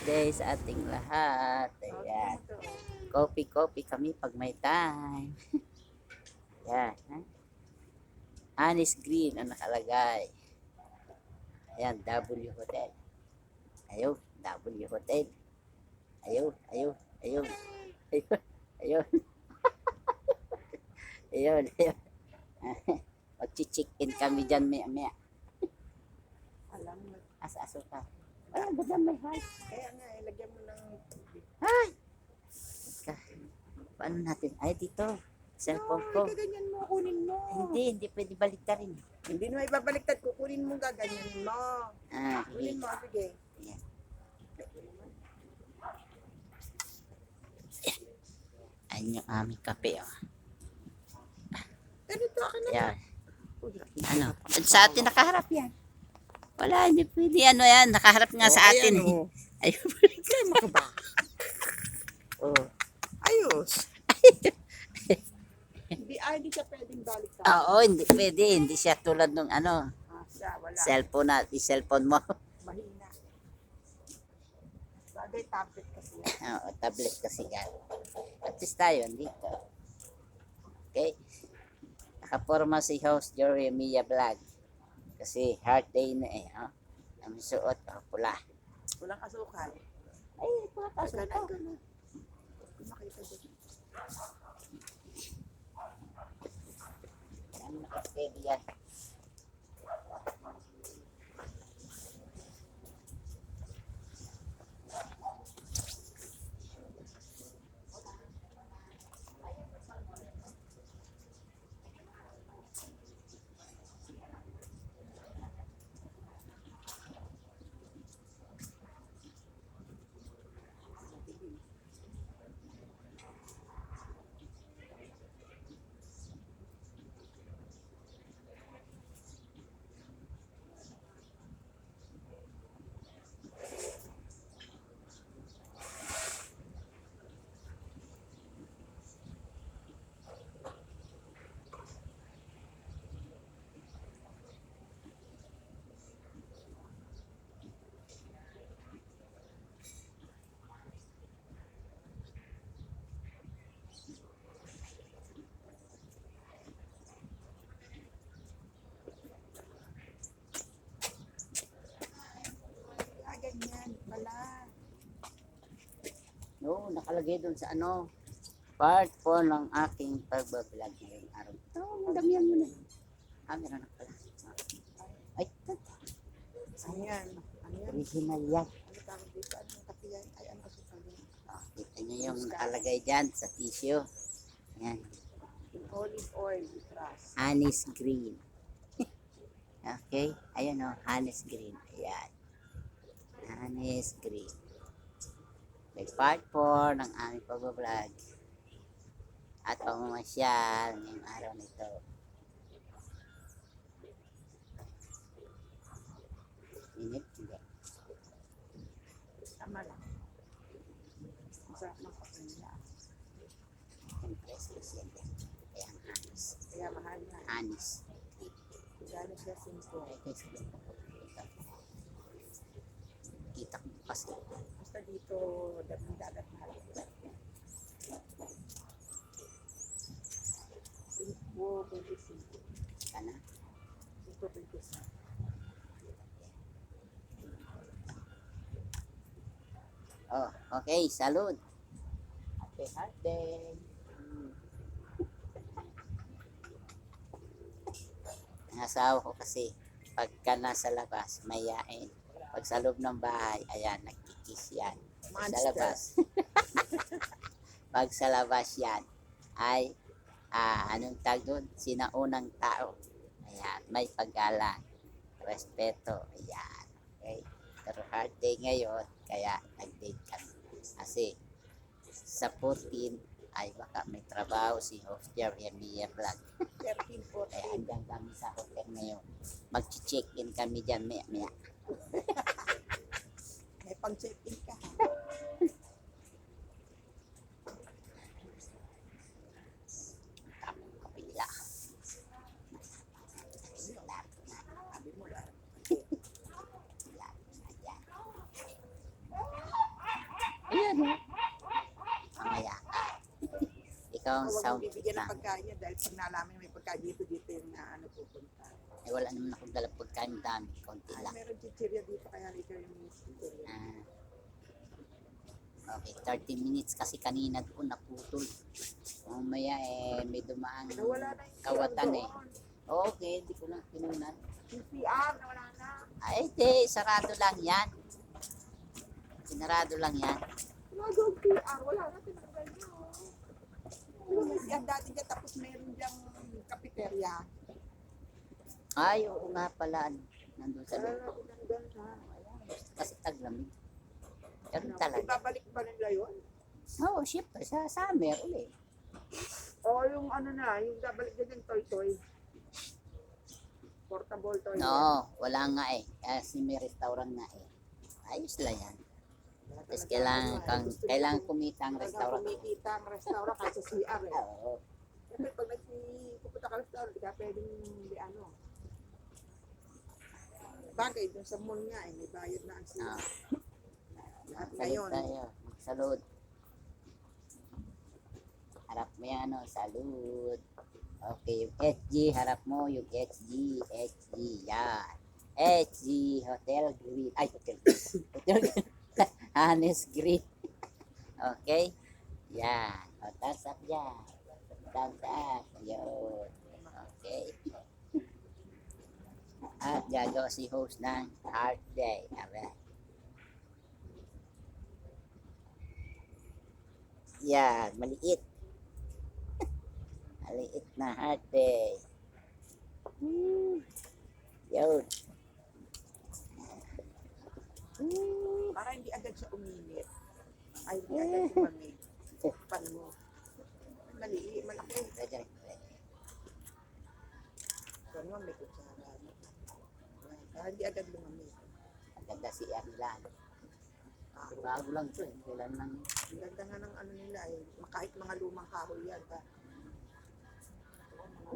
birthday sa ating lahat. Ayan. Coffee kami pag may time. Ayan. Ha? Anis Green ang nakalagay. Ayan, W Hotel. Ayun, W Hotel. Ayun. Ayun. Ayun. Ayun. Ayun. Mag-check in kami dyan maya. Alam mo. Asa-aso ka. Wala ba dyan may heart? Kaya nga, ilagyan mo ng... Ay! Paano natin? Ay, dito. Cellphone ko. Gaganyan mo, kunin mo. Hindi pwede baliktarin. Hindi mo ibabaliktad, kukunin mo, gaganyan mo. Kunin mo, sige. Ayan. Ayan yung aming kape. Oh. Ganito ako na. Ayan. Ano? Sa atin nakaharap yan. Wala, hindi pwede. Ano yan? Nakaharap nga sa atin. Ayan, Ayun. Kaya mo ka ba? Oh. Ayos. Hindi siya pwedeng baliktad. Oo, hindi pwede. Hindi siya tulad ng ano, Siya, wala. cellphone mo. Mahina. Bagay, tablet kasi yan. Oo, tablet kasi yan. At least tayo, dito. Okay? Nakaporma si host Jory Mia Vlog. Kasi hard day na eh. Oh. Ang suot, pula. Walang asukal. Ay, pula pa suot. Ganun. Makita doon. Yan, nakapwede yan. Ganyan. Wala. No, nakalagay doon sa ano, part 4 ng aking pagbablog ngayong araw. Ito, damihan mo na. Meron na pala. Ay, Ayan. Ayan. original yan. Ano tawag dito? Ano kape yan? Ay, ano kasi pala yan? Kita niyo yung nakalagay dyan sa tissue. Yan. Olive oil with trust. Anis Green. Okay? Ayan o, Anis Green. Ayan. Anis Green. May part 4 ng aming pagbablog. At pamamasyal ngayong araw nito. Init? Hindi. Tama lang. Masarap ng kape nila. Siyempre, speciente. Kaya ang Anis. Kaya mahal na. Anis. Gano'n siya simple. Okay, sige. Kita ko kasi. Basta dito, daming dagat mahal. Simpo, 25. Kana? Simpo, 25. Oh, okay. Salud. Happy birthday. Ang asawa ko kasi pagka nasa labas, mayain. Pag sa loob ng bahay, ayan, nagkikis yan. Pag sa Monster. labas. Pag sa labas yan, ay, anong tag doon? Sinaunang tao. Ayan, may paggalang. Respeto. Ayan. Okay. Pero hard day ngayon, kaya nag-date kami. Kasi sa 14 ay baka may trabaho si host Jerry Mia Vlog. 13, 14. Kaya andyan kami sa hotel ngayon. Mag-check-in kami dyan maya. May pang-check-in ka. Tapos kapila. Sabi mo lang. Lahat na dyan. Ayan o. Mamaya ka. Ikaw ang Huwag sound mong bibigyan na. ng pagkain niya dahil pag nalaman may pagkain dito yung ano pupunta. Eh, wala naman akong dalang pagkain dami. Konti Ay, lang. meron chichirya dito kaya ikaw yung chichirya. Okay, 30 minutes kasi kanina doon naputol. Mamaya may dumaang Nawala na yung kawatan CR eh. doon. Okay, hindi ko lang pinunan. Yung CR, nawala na. Ay, di, sarado lang yan. Sinarado lang yan. Wala doon CR, wala na, tinanggal na. Pero may CR dati dyan, tapos meron diyang cafeteria. Ay, oo nga pala. Nandun sa Wala loob. na, tinanggal na. Kasi taglamig. Ganun talaga. Ibabalik pa nila yun? Oo, syempre, sa summer ulit. O yung ano na, yung babalik din yung toy-toy. Portable toy. No, wala nga eh. Kasi may restaurant nga eh. Ayos lang yan. Tapos kailangan kumita ang restaurant. Kumikita ang restaurant kasi CR eh. Oo. Siyempre pag nagpupunta ka restaurant, di ka pwedeng di ano. Bagay dun sa mall nga eh, may bayad na ang CR. At Salud ngayon, tayo. Magsalud. Harap mo yan, oh. Salud. Okay, yung HG, harap mo yung HG. HG, yan. HG, Hotel Green. Ay, Hotel Green. Hotel Green. Hannes Green. Okay? Yan. O, thumbs up dyan. Thumbs up. Yun. Okay. At gagawa si host ng Heart Day. Alright. Yan, maliit. Maliit na Heart Day. Yun. para hindi agad siya uminit. Ay, hindi agad lumamig. Pan mo. Maliit, malaki. Pwede. So, naman may kutsara. Para hindi agad lumamig. Ang ganda si Arlan. Bago lang to eh. Kailan lang. Ang ganda nga ng ano nila eh. Kahit mga lumang kahoy yan.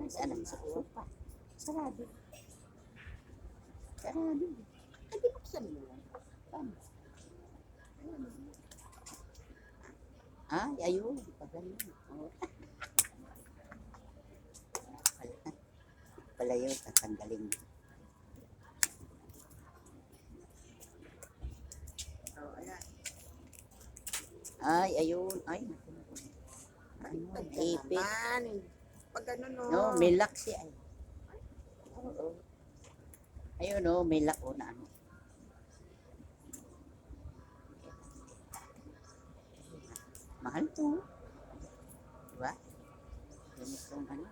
Saan ang sopa? Sarado. Sarado. Hindi buksan mo. Paano? Ay, ayun. Pag ganun. Oh. Pala yun, tatanggalin. Oh, ayan. Ay, ayun. Ay, Baliktad ka ipit. naman. Pag ganun no. No, may lock siya. Ay. Oo. Ayun no, may lock o na ano. Mahal to. Diba? Ganitong ano.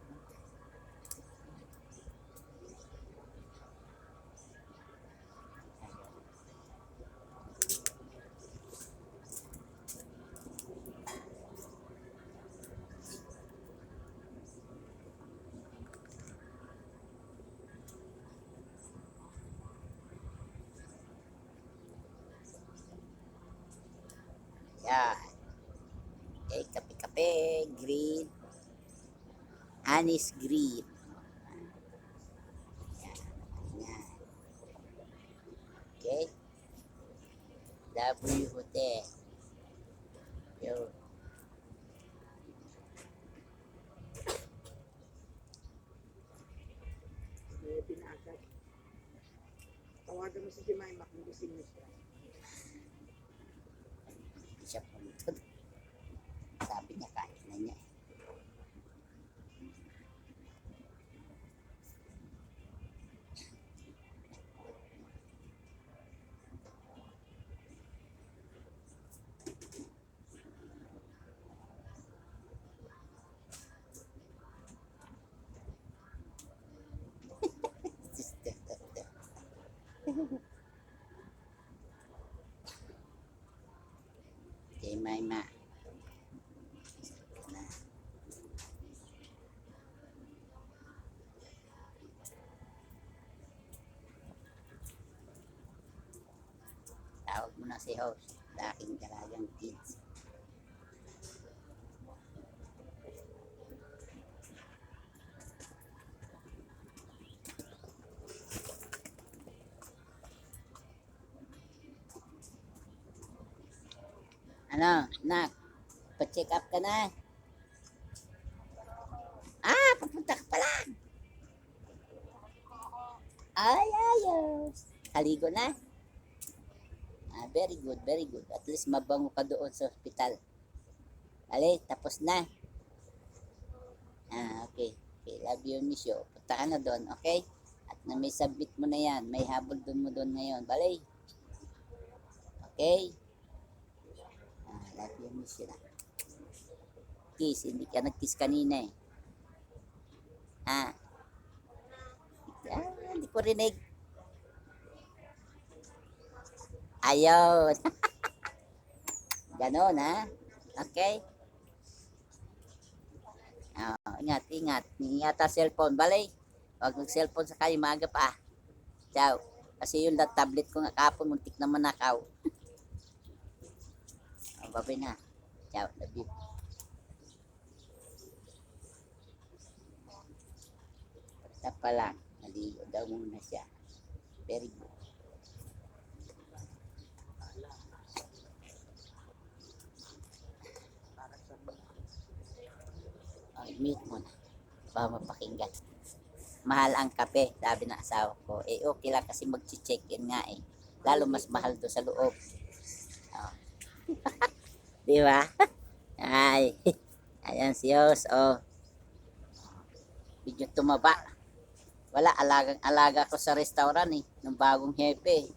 Yan. Okay, kape-kape, green. Anis green. Yan. Yan. Okay. W Hotel. Yun. May pinagad. Tawagan mo si Jemima kung gusto niyo siya. Siya pumunta. Sabi niya, kahit na niya. Okay, Maima. Na. Tawag mo na si host. Daking dalagang kids. Ano, nak? Pa-check up ka na? Ah, papunta ka pala. Ay, ayos. Kaligo na? Ah, very good, very good. At least mabango ka doon sa hospital. Ali, tapos na. Ah, okay. Okay, love you, miss you. Punta ka na doon, okay? At na may submit mo na yan. May habol doon mo doon ngayon. Balay. Okay? Ah, love you, miss you na. Kiss, hindi ka nag-kiss kanina eh. Ah, hindi ko rinig. Ayun. Ganon ha. Okay? Ingat, ingat. Ingat sa cellphone. Balay. Huwag mag-cellphone sa kayo. Maaga pa. Ciao. Kasi yung tablet ko nga kapon, muntik na manakaw. Babay na. Ciao. Love you. Basta pa lang. Naligo daw muna siya. Very good. Mute mo na. Baka mapakinggan. Mahal ang kape, sabi ng asawa ko. Eh, okay lang kasi mag-check-in nga eh. Lalo mas mahal do sa loob. Oh. Di ba? Ay. Ayan si Yos. Oh. Medyo tumaba. Wala, alaga ko sa restaurant eh. Nung bagong hepe.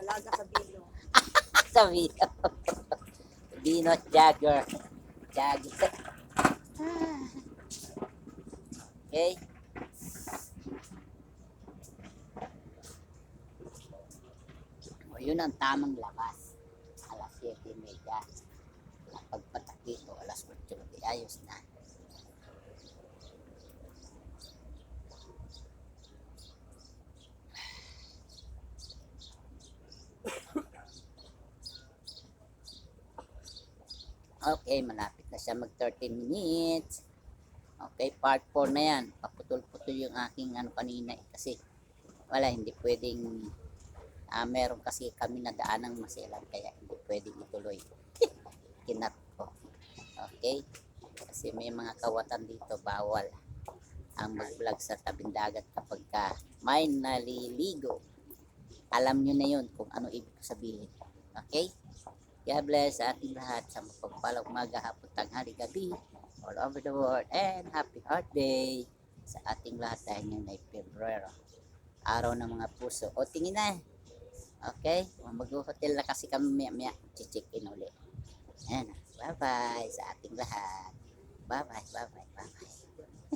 Alaga sa bilo. Sa Vino. Vino Jagger. Jagger. Okay. O, yun ang tamang labas. Alas 7:30. Pagpatak dito, alas 8. Ayos na. Okay, malapit na siya mag 13 minutes. Okay, part 4 na yan. Paputol-putol yung aking kanina eh. Kasi wala, hindi pwedeng meron kasi kami na daanang maselan kaya hindi pwedeng ituloy. Kinat ko. Okay? Kasi may mga kawatan dito, bawal ang mag-vlog sa tabing dagat kapag ka may naliligo. Alam nyo na yun kung ano ibig sabihin. Okay? God bless sa ating lahat sa mapagpalang umaga, hapon, tanghali, gabi, all over the world, and happy Heart Day sa ating lahat dahil ngayon ay Pebrero, araw ng mga puso. O, tingin na. Okay? Mag-hotel na kasi kami maya-maya, check-in ulit. Ayan, bye-bye sa ating lahat. Bye-bye, bye-bye, bye-bye.